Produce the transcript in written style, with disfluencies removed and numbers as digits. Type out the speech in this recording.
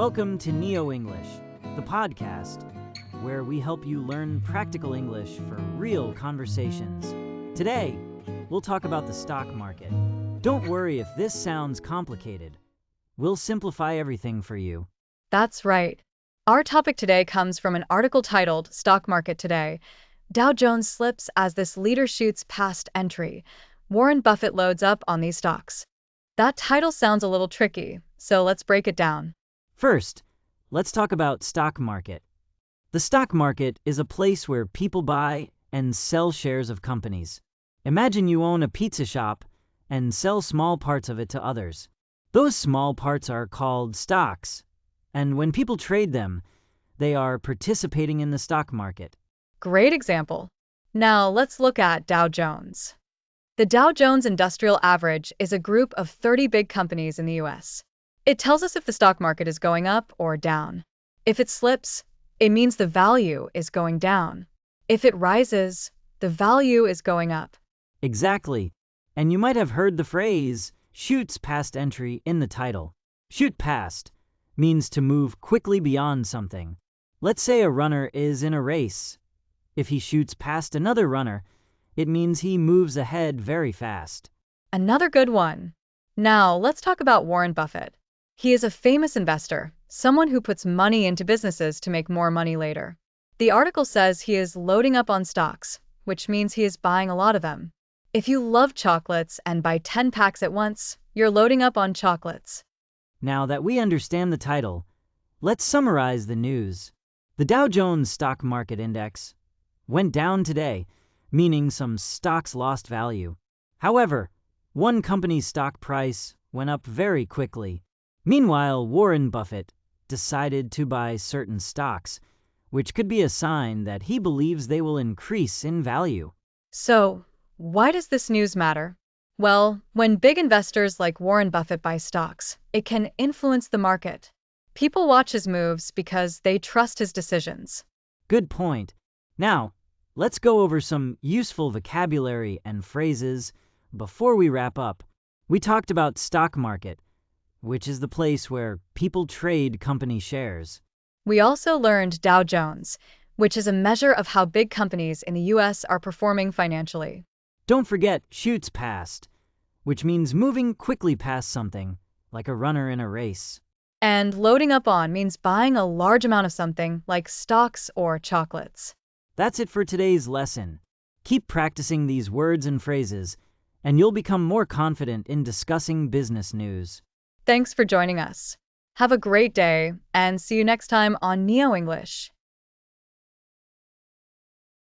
Welcome to NeoEnglish, the podcast where we help you learn practical English for real conversations. Today, we'll talk about the stock market. Don't worry if this sounds complicated. We'll simplify everything for you. That's right. Our topic today comes from an article titled Stock Market Today. Dow Jones slips as this leader shoots past entry. Warren Buffett loads up on these stocks. That title sounds a little tricky, so let's break it down. First, let's talk about stock market. The stock market is a place where people buy and sell shares of companies. Imagine you own a pizza shop and sell small parts of it to others. Those small parts are called stocks, and when people trade them, they are participating in the stock market. Great example. Now let's look at Dow Jones. The Dow Jones Industrial Average is a group of 30 big companies in the U.S. It tells us if the stock market is going up or down. If it slips, it means the value is going down. If it rises, the value is going up. Exactly. And you might have heard the phrase, shoots past entry in the title. Shoot past means to move quickly beyond something. Let's say a runner is in a race. If he shoots past another runner, it means he moves ahead very fast. Another good one. Now let's talk about Warren Buffett. He is a famous investor, someone who puts money into businesses to make more money later. The article says he is loading up on stocks, which means he is buying a lot of them. If you love chocolates and buy 10 packs at once, you're loading up on chocolates. Now that we understand the title, let's summarize the news. The Dow Jones Stock Market Index went down today, meaning some stocks lost value. However, one company's stock price went up very quickly. Meanwhile, Warren Buffett decided to buy certain stocks, which could be a sign that he believes they will increase in value. So, why does this news matter? Well, when big investors like Warren Buffett buy stocks, it can influence the market. People watch his moves because they trust his decisions. Good point. Now, let's go over some useful vocabulary and phrases before we wrap up. We talked about stock market, which is the place where people trade company shares. We also learned Dow Jones, which is a measure of how big companies in the U.S. are performing financially. Don't forget shoots past, which means moving quickly past something, like a runner in a race. And loading up on means buying a large amount of something, like stocks or chocolates. That's it for today's lesson. Keep practicing these words and phrases, and you'll become more confident in discussing business news. Thanks for joining us. Have a great day, and see you next time on NeoEnglish.